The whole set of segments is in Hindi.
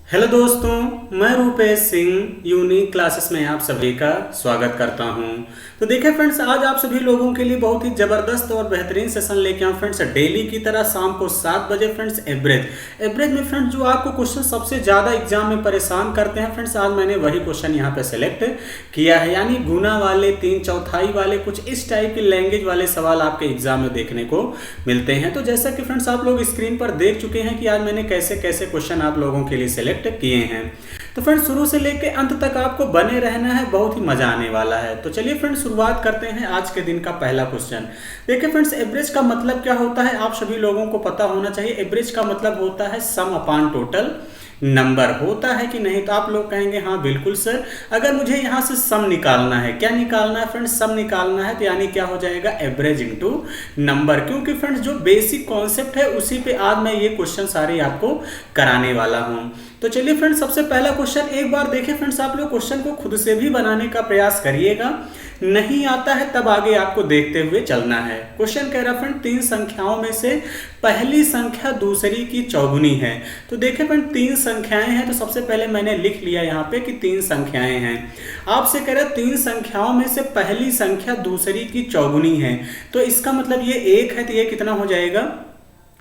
हेलो दोस्तों, मैं रूपेश सिंह यूनिक क्लासेस में आप सभी का स्वागत करता हूं। तो देखिए फ्रेंड्स, आज आप सभी लोगों के लिए बहुत ही ज़बरदस्त और बेहतरीन सेशन लेके आऊँ फ्रेंड्स। डेली की तरह शाम को 7 बजे फ्रेंड्स एवरेज में फ्रेंड्स जो आपको क्वेश्चन सबसे ज़्यादा एग्जाम में परेशान करते हैं फ्रेंड्स, आज मैंने वही क्वेश्चन यहाँ पे सेलेक्ट किया है। यानी गुना वाले, 3/4 वाले, कुछ इस टाइप की लैंग्वेज वाले सवाल आपके एग्जाम में देखने को मिलते हैं। तो जैसा कि फ्रेंड्स आप लोग स्क्रीन पर देख चुके हैं कि आज मैंने कैसे कैसे क्वेश्चन आप लोगों के लिए सेलेक्ट किए हैं। तो फ्रेंड्स शुरू से लेकर अंत तक आपको बने रहना है, बहुत ही मजा आने वाला है। तो चलिए फ्रेंड्स शुरुआत करते हैं आज के दिन का पहला क्वेश्चन। देखिए फ्रेंड्स, एवरेज का मतलब क्या होता है आप सभी लोगों को पता होना चाहिए। एवरेज का मतलब होता है सम अपॉन टोटल नंबर। होता है कि नहीं? तो आप लोग कहेंगे हाँ बिल्कुल सर। अगर मुझे यहाँ से सम निकालना है, क्या निकालना है फ्रेंड्स? सम निकालना है, तो यानी क्या हो जाएगा? Average into number. क्योंकि फ्रेंड्स जो बेसिक कॉन्सेप्ट है उसी पे आज मैं ये क्वेश्चन सारे आपको कराने वाला हूँ। तो चलिए फ्रेंड्स, सबसे पहला क्वेश्चन एक बार देखिए फ्रेंड्स, आप लोग क्वेश्चन को खुद से भी बनाने का प्रयास करिएगा। नहीं आता है तब आगे आपको देखते हुए चलना है। क्वेश्चन कह रहा फ्रेंड, 3 संख्याओं में से पहली संख्या दूसरी की चौगुनी है। तो देखिए फ्रेंड, 3 संख्याएं हैं, तो सबसे पहले मैंने लिख लिया यहाँ पे कि 3 संख्याएं हैं। आपसे कह रहा 3 संख्याओं में से पहली संख्या दूसरी की चौगुनी है, तो इसका मतलब ये 1 है, तो ये कितना हो जाएगा?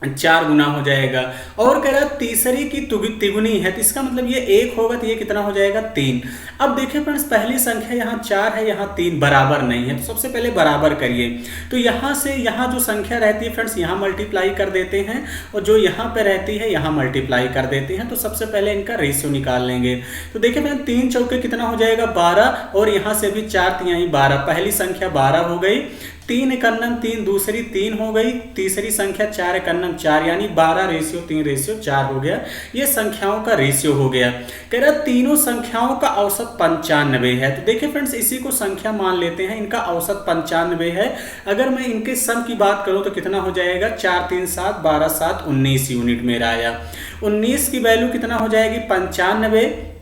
4 गुना हो जाएगा। और कह रहा तीसरी की तिगुनी है, तो इसका मतलब ये 1 होगा, तो ये कितना हो जाएगा? 3। अब देखिए फ्रेंड्स, पहली संख्या यहाँ 4 है, यहाँ 3, बराबर नहीं है। तो सबसे पहले बराबर करिए। तो यहाँ से यहाँ जो संख्या रहती है फ्रेंड्स, यहाँ मल्टीप्लाई कर देते हैं, और जो यहाँ पे रहती है यहाँ मल्टीप्लाई कर देते हैं। तो सबसे पहले इनका रेशियो निकाल लेंगे। तो देखिए फ्रेंड्स, 3 चौके कितना हो जाएगा? 12, और यहाँ से भी 4 तिहाई 12। पहली संख्या 12 हो गई, 3 एकन्नम 3, दूसरी 3 हो गई, तीसरी संख्या 4 एकन्नम 4, यानी 12:3:4 हो गया। ये संख्याओं का रेशियो हो गया। कह रहा तीनों संख्याओं का औसत 95 है। तो देखिए फ्रेंड्स, इसी को संख्या मान लेते हैं, इनका औसत 95 है। अगर मैं इनके सम की बात करूं तो कितना हो जाएगा? 4 3 7 12 7 19 यूनिट मेरा आया। 19 की वैल्यू कितना हो जाएगी? 95।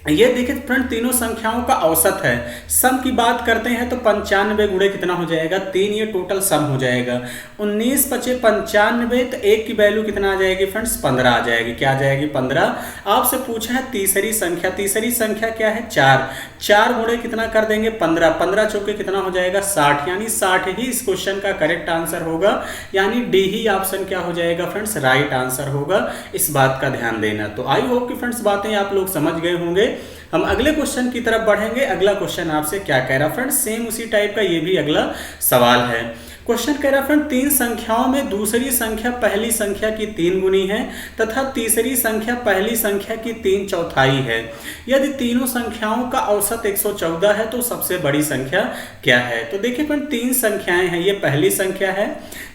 ये देखिए फ्रेंड, तीनों संख्याओं का औसत है। सम की बात करते हैं तो 95 गुणे कितना हो जाएगा? 3। ये टोटल सम हो जाएगा। 19 पचे 95, तो 1 की वैल्यू कितना आ जाएगी फ्रेंड्स? 15 आ जाएगी। क्या आ जाएगी? 15। आपसे पूछा है तीसरी संख्या। तीसरी संख्या क्या है? 4। 4 गुणे कितना कर देंगे? 15। 15 चौके कितना हो जाएगा? 60, यानी 60 ही इस क्वेश्चन का करेक्ट आंसर होगा। यानी डी ही ऑप्शन क्या हो जाएगा फ्रेंड्स? राइट आंसर होगा। इस बात का ध्यान देना। तो आई होप कि फ्रेंड्स बातें आप लोग समझ गए होंगे। हम अगले क्वेश्चन की तरफ बढ़ेंगे। अगला क्वेश्चन आपसे क्या कह रहा फ्रेंड्स? सेम उसी टाइप का ये भी अगला सवाल है। क्वेश्चन कह रहा फ्रेंड, 3 संख्याओं में दूसरी संख्या पहली संख्या की 3 गुनी है तथा तीसरी संख्या पहली संख्या की 3/4 है। यदि तीनों संख्याओं का औसत 114 है तो सबसे बड़ी संख्या क्या है? तो देखिए फ्रेंड, 3 संख्याएं हैं। ये पहली संख्या है,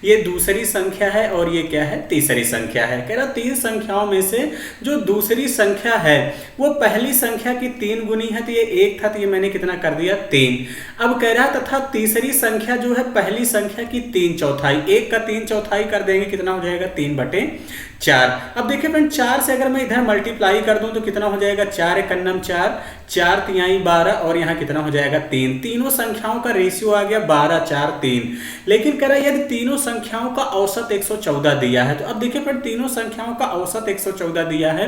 ये दूसरी संख्या है, और ये क्या है? तीसरी संख्या है। कह रहा 3 संख्याओं में से जो दूसरी संख्या है वो पहली संख्या की 3 गुनी है, तो ये 1 था, तो ये मैंने कितना कर दिया? 3। अब कह रहा तथा तीसरी संख्या जो है पहली संख्या की 3/4, 1 का 3/4 कर देंगे, कितना हो जाएगा? 3/4। अब देखिए फ्रेंड, 4 से अगर मैं इधर मल्टीप्लाई कर दूं तो कितना हो जाएगा? 4 एकन्नम 4, 4 तिहाई 12, और यहाँ कितना हो जाएगा? 3। तीनों संख्याओं का रेशियो आ गया 12 4 3। लेकिन कह रहा है यदि तीनों संख्याओं का औसत 114 दिया है, तो अब देखिए फ्रेंड, तीनों संख्याओं का औसत 114 दिया है।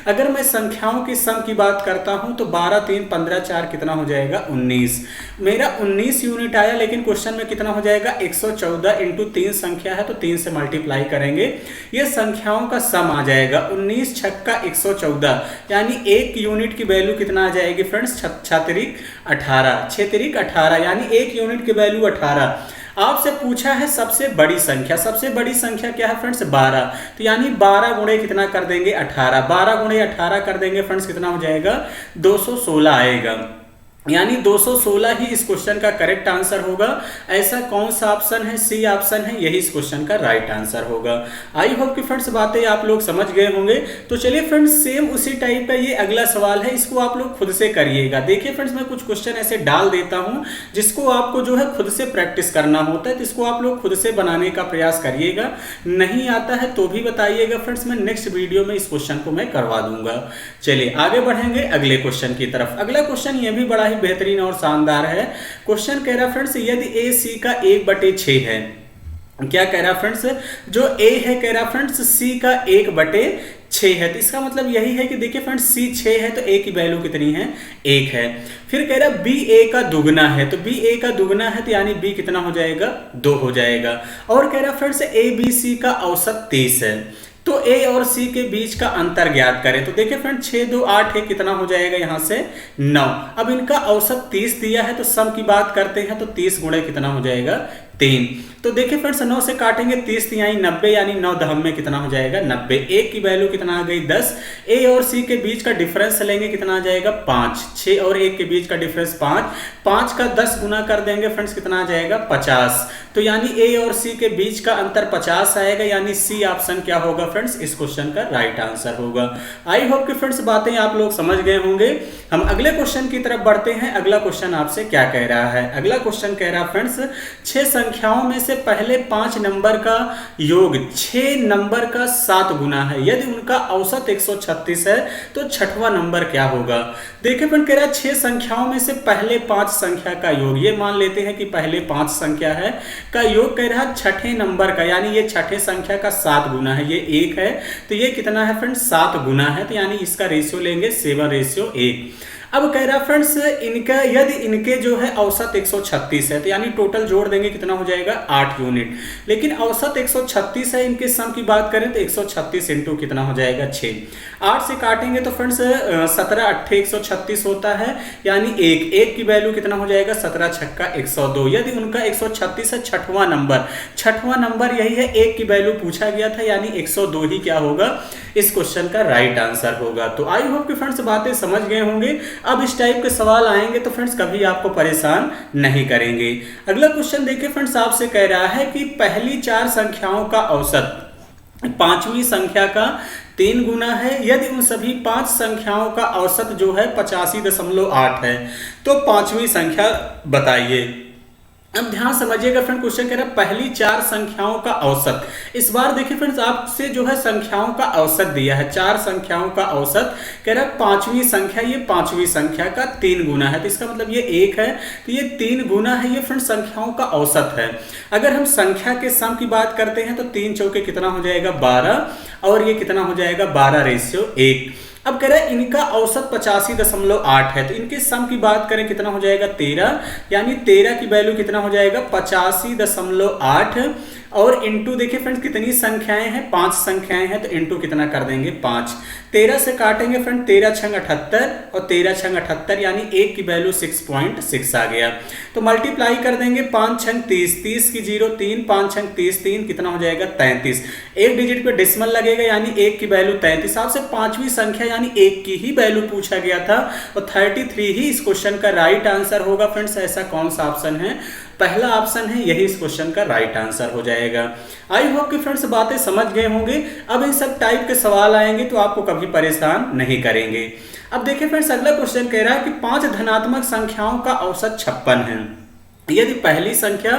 अगर मैं संख्याओं के सम की बात करता हूं तो 12 3 15 4 कितना हो जाएगा? 19। मेरा 19 यूनिट आया, लेकिन क्वेश्चन में कितना हो जाएगा? 114 इंटू 3 संख्या है तो 3 से मल्टीप्लाई करेंगे, ये संख्याओं का सम आ जाएगा। 19 छक्का 114, यानी 1 यूनिट की वैल्यू कितना आ जाएगी फ्रेंड्स? 6 18, यानी 1 यूनिट की वैल्यू 18। आपसे पूछा है सबसे बड़ी संख्या। सबसे बड़ी संख्या क्या है फ्रेंड्स? 12। तो यानी 12 गुणे कितना कर देंगे? 18। 12 गुणे 18 कर देंगे फ्रेंड्स, कितना हो जाएगा? 216 आएगा। यानी 216 ही इस क्वेश्चन का करेक्ट आंसर होगा। ऐसा कौन सा ऑप्शन है? सी ऑप्शन है, यही इस क्वेश्चन का राइट आंसर होगा। आई होप कि फ्रेंड्स बातें आप लोग समझ गए होंगे। तो चलिए फ्रेंड्स, सेम उसी टाइप का ये अगला सवाल है, इसको आप लोग खुद से करिएगा। देखिए फ्रेंड्स, मैं कुछ क्वेश्चन ऐसे डाल देता हूं जिसको आपको जो है खुद से प्रैक्टिस करना होता है, तो इसको आप लोग खुद से बनाने का प्रयास करिएगा। नहीं आता है तो भी बताइएगा फ्रेंड्स, मैं नेक्स्ट वीडियो में इस क्वेश्चन को मैं करवा दूंगा। चलिए आगे बढ़ेंगे अगले क्वेश्चन की तरफ। अगला क्वेश्चन ये भी बड़ा बेहतरीन और शानदार है। क्वेश्चन कह रहा फ्रेंड्स, यदि ए सी का 1/6 है, क्या कह रहा फ्रेंड्स? जो ए है कह रहा फ्रेंड्स सी का 1/6 6 है, तो इसका मतलब यही है कि देखिए फ्रेंड्स सी 6 है तो ए की वैल्यू कितनी है, 1 है। फिर कह रहा है बी ए का दुगना है, तो बी ए का दुगना है तो यानी बी कितना हो जाएगा, 2 हो जाएगा। और कह रहा है फ्रेंड्स ए बी सी का औसत 30 है, तो ए और सी के बीच का अंतर ज्ञात करें। तो देखिए फ्रेंड 6 2 8 है, कितना हो जाएगा यहाँ से 9। अब इनका औसत 30 दिया है तो सम की बात करते हैं, तो 30 गुणे कितना हो जाएगा 3। तो देखिए फ्रेंड्स 9 से काटेंगे 30 यानी 90, यानी 9 दहम में कितना हो जाएगा 90। ए की वैल्यू कितना आ गई 10। ए और सी के बीच का डिफरेंस लेंगे कितना आ जाएगा 5। 6 और 1 के बीच का डिफरेंस 5। 5 का 10 गुना कर देंगे फ्रेंड्स कितना आ जाएगा 50। तो यानी ए और सी के बीच का अंतर 50 आएगा, यानी सी ऑप्शन क्या होगा फ्रेंड्स, इस क्वेश्चन का राइट आंसर होगा। आई होप कि फ्रेंड्स बातें आप लोग समझ गए होंगे। हम अगले क्वेश्चन की तरफ बढ़ते हैं। अगला क्वेश्चन आपसे क्या कह रहा है, अगला क्वेश्चन कह रहा है फ्रेंड्स 6 संख्याओं में से पहले 5 नंबर का योग 6 नंबर का 7 गुना है, यदि उनका औसत 136 है तो छठवां नंबर क्या होगा। देखिए फ्रेंड कह रहा है 6 संख्याओं में से पहले 5 संख्या का योग, ये मान लेते हैं कि पहले 5 संख्या है का योग कह रहा है छठे नंबर का, यानी ये छठे संख्या का 7 गुना है, ये 1 है तो ये कितना है फ्रेंड्स 7 गुना है, तो यानी इसका रेशियो लेंगे 7:1। अब कह रहा फ्रेंड्स इनका यदि इनके जो है औसत 136 है तो यानी टोटल जोड़ देंगे कितना हो जाएगा 8 यूनिट, लेकिन औसत 136 है, इनके सम की बात करें तो 136 इंटू कितना हो जाएगा 6। 8 से काटेंगे तो फ्रेंड्स 17 8 136 होता है, यानी 1 की वैल्यू कितना हो जाएगा 17 छक्का 102। यदि उनका 136 है छठवां नंबर यही है, 1 की वैल्यू पूछा गया था, यानी 102 ही क्या होगा, इस क्वेश्चन का राइट आंसर होगा। तो आई होप कि फ्रेंड्स बातें समझ गए होंगे। अब इस टाइप के सवाल आएंगे तो फ्रेंड्स कभी आपको परेशान नहीं करेंगे। अगला क्वेश्चन देखिए फ्रेंड्स आपसे कह रहा है कि पहली 4 संख्याओं का औसत 5वीं संख्या का 3 गुना है, यदि उन सभी 5 संख्याओं का औसत जो है 85.8 है तो 5वीं संख्या बताइए। अब ध्यान समझिएगा फ्रेंड, क्वेश्चन कह रहा है पहली 4 संख्याओं का औसत। इस बार देखिए फ्रेंड्स आपसे जो है संख्याओं का औसत दिया है, 4 संख्याओं का औसत कह रहा है 5वीं संख्या, ये 5वीं संख्या का 3 गुना है, तो इसका मतलब ये 1 है तो ये 3 गुना है, ये फ्रेंड्स संख्याओं का औसत है। अगर हम संख्या के सम की बात करते हैं तो 3 चौके कितना हो जाएगा 12, और ये कितना हो जाएगा 12:1। अब कह रहा है इनका औसत 85.8 है, तो इनके सम की बात करें कितना हो जाएगा 13, यानी 13 की वैल्यू कितना हो जाएगा 85.8, और इंटू देखिए फ्रेंड्स कितनी संख्याएं हैं 5 संख्याएं हैं, तो इंटू कितना कर देंगे 5। 13 से काटेंगे फ्रेंड 13 छंग 78 और 13 छंग 78, यानी 1 की वैल्यू 6.6 आ गया। तो मल्टीप्लाई कर देंगे 5 छंग 30, 30 की 0 3, 5 छंग 30 3 कितना हो जाएगा 33। एक डिजिट पे डेसिमल लगेगा, यानी 1 की वैल्यू 33। आपसे 5वीं संख्या यानी 1 की ही वैल्यू पूछा गया था, और 33 ही इस क्वेश्चन का राइट आंसर होगा फ्रेंड्स। ऐसा कौन सा ऑप्शन है, पहला ऑप्शन है, यही इस क्वेश्चन का राइट आंसर हो जाएगा। आई होप कि फ्रेंड्स बातें समझ गए होंगे। अब इन सब टाइप के सवाल आएंगे तो आपको कभी परेशान नहीं करेंगे। अब देखिए फ्रेंड्स अगला क्वेश्चन कह रहा है कि 5 धनात्मक संख्याओं का औसत 56 है, यदि पहली संख्या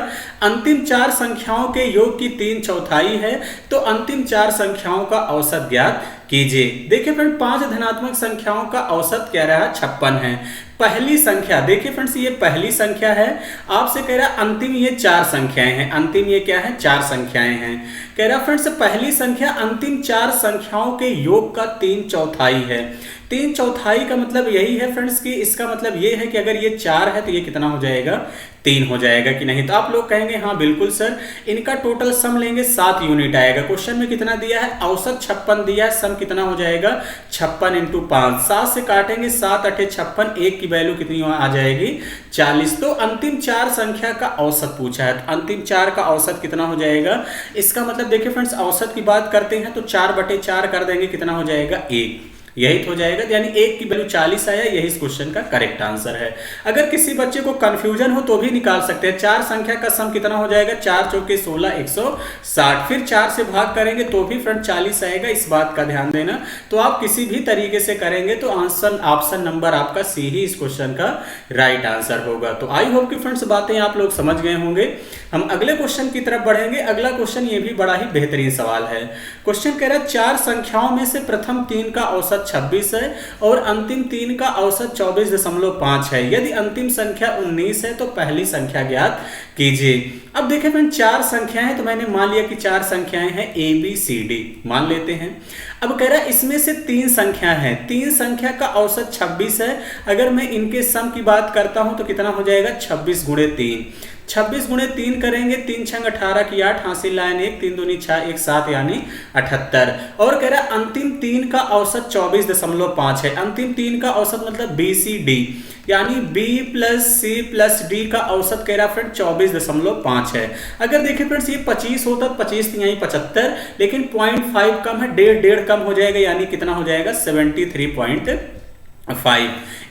अंतिम 4 संख्याओं के योग की 3/4 है तो अंतिम 4 संख्याओं का औसत ज्ञात कीजिए। देखिए फ्रेंड 5 धनात्मक संख्याओं का औसत कह रहा है 56 है। पहली संख्या देखिए फ्रेंड्स ये पहली संख्या है, आपसे कह रहा है अंतिम ये 4 संख्याएं हैं, अंतिम ये क्या है 4 संख्याएं हैं। कह रहा फ्रेंड्स पहली संख्या अंतिम 4 संख्याओं के योग का 3/4 है। 3/4 का मतलब यही है फ्रेंड्स कि इसका मतलब ये है कि अगर ये 4 है तो ये कितना हो जाएगा 3 हो जाएगा कि नहीं। तो आप लोग कहेंगे हाँ बिल्कुल सर, इनका टोटल सम लेंगे 7 यूनिट आएगा। क्वेश्चन में कितना दिया है औसत 56 दिया है, सम कितना हो जाएगा 56 इंटू 5। 7 से काटेंगे 7 8 56, 1 की वैल्यू कितनी आ जाएगी 40। तो अंतिम 4 संख्या का औसत पूछा है, तो अंतिम 4 का औसत कितना हो जाएगा। इसका मतलब देखिए फ्रेंड्स औसत की बात करते हैं तो 4/4 कर देंगे कितना हो जाएगा 1, यही तो हो जाएगा, यानी 1 की वैल्यू 40 आया। यही इस क्वेश्चन का करेक्ट आंसर है। अगर किसी बच्चे को कंफ्यूजन हो तो भी निकाल सकते हैं। 4 संख्या का सम कितना हो जाएगा 4 चौके 16 160, फिर 4 से भाग करेंगे तो भी फ्रेंड 40 आएगा, इस बात का ध्यान देना। तो आप किसी भी तरीके से करेंगे तो आंसर ऑप्शन नंबर आपका सी ही इस क्वेश्चन का राइट आंसर होगा। तो आई होप कि फ्रेंड्स बातें आप लोग समझ गए होंगे। हम अगले क्वेश्चन की तरफ बढ़ेंगे। अगला क्वेश्चन ये भी बड़ा ही बेहतरीन सवाल है। क्वेश्चन कह रहा है 4 संख्याओं में से प्रथम 3 का औसत औसत 26 है और अंतिम 3 का औसत 24.5 है। यदि अंतिम संख्या 19 है तो पहली संख्या ज्ञात कीजिए। अब देखें फ्रेंड, 4 संख्याएं हैं तो मैंने मान लिया कि 4 संख्याएं हैं ए बी सी डी, मान लेते हैं। अब कह रहा है इसमें से 3 संख्या है, 3 संख्या का औसत 26 है। अगर मैं इनके सम की बात करता हूं तो कितना हो जाएगा, 26 गुणे 3। 26 गुणे 3 करेंगे, 3 छंग 18 की 8, हासिल लाइन 1, 3 दूनी 6, 1 7 यानी 78। और कह रहा है अंतिम 3 का औसत 24.5 है। अंतिम 3 का औसत मतलब बी सी डी, यानी B plus C plus D का औसत कह रहा फ्रेंड 24.5 है। अगर देखें फ्रेंड्स ये 25 होता तो 25 यही 75, लेकिन 0.5 कम है, डेढ़ कम हो जाएगा, यानी कितना हो जाएगा 73.5।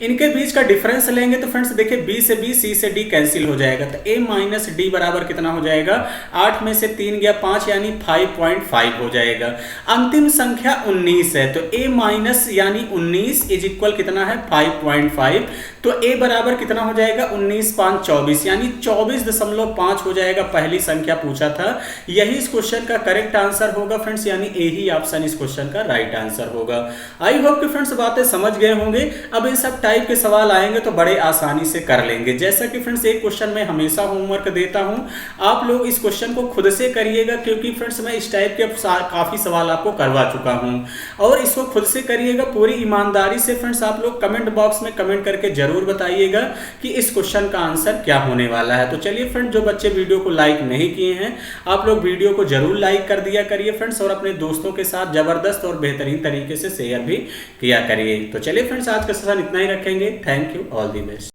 इनके बीच का डिफरेंस लेंगे तो फ्रेंड्स देखिए B से B, C से D कैंसिल हो जाएगा, तो A माइनस डी बराबर कितना हो जाएगा, 8 में से 3 गया 5 यानी 5.5 हो जाएगा। अंतिम संख्या 19 है तो A माइनस यानी 19 इज इक्वल कितना है 5.5, तो A बराबर कितना हो जाएगा 19 5 24 यानी 24.5 हो जाएगा। पहली संख्या पूछा था, यही इस क्वेश्चन का करेक्ट आंसर होगा फ्रेंड्स, यानी ए ही ऑप्शन इस क्वेश्चन का राइट आंसर होगा। आई होप कि फ्रेंड्स बातें समझ गए होंगे। अब इन सब टाइप के सवाल आएंगे तो बड़े आसानी से कर लेंगे। जैसा कि फ्रेंड्स एक क्वेश्चन मैं हमेशा होमवर्क देता हूं, आप लोग इस क्वेश्चन को खुद से करिएगा, क्योंकि फ्रेंड्स मैं इस टाइप के काफी सवाल आपको करवा चुका हूं, और इसको खुद से करिएगा पूरी ईमानदारी से। फ्रेंड्स आप लोग कमेंट बॉक्स में कमेंट करके जरूर बताइएगा कि इस क्वेश्चन का आंसर क्या होने वाला है। तो चलिए फ्रेंड्स, जो बच्चे वीडियो को लाइक नहीं किए हैं आप लोग वीडियो को जरूर लाइक कर दिया करिए फ्रेंड्स, और अपने दोस्तों के साथ जबरदस्त और बेहतरीन तरीके से शेयर भी किया करिए। तो चलिए फ्रेंड्स, आज का सेशन इतना ही रखेंगे। Thank you, all the best.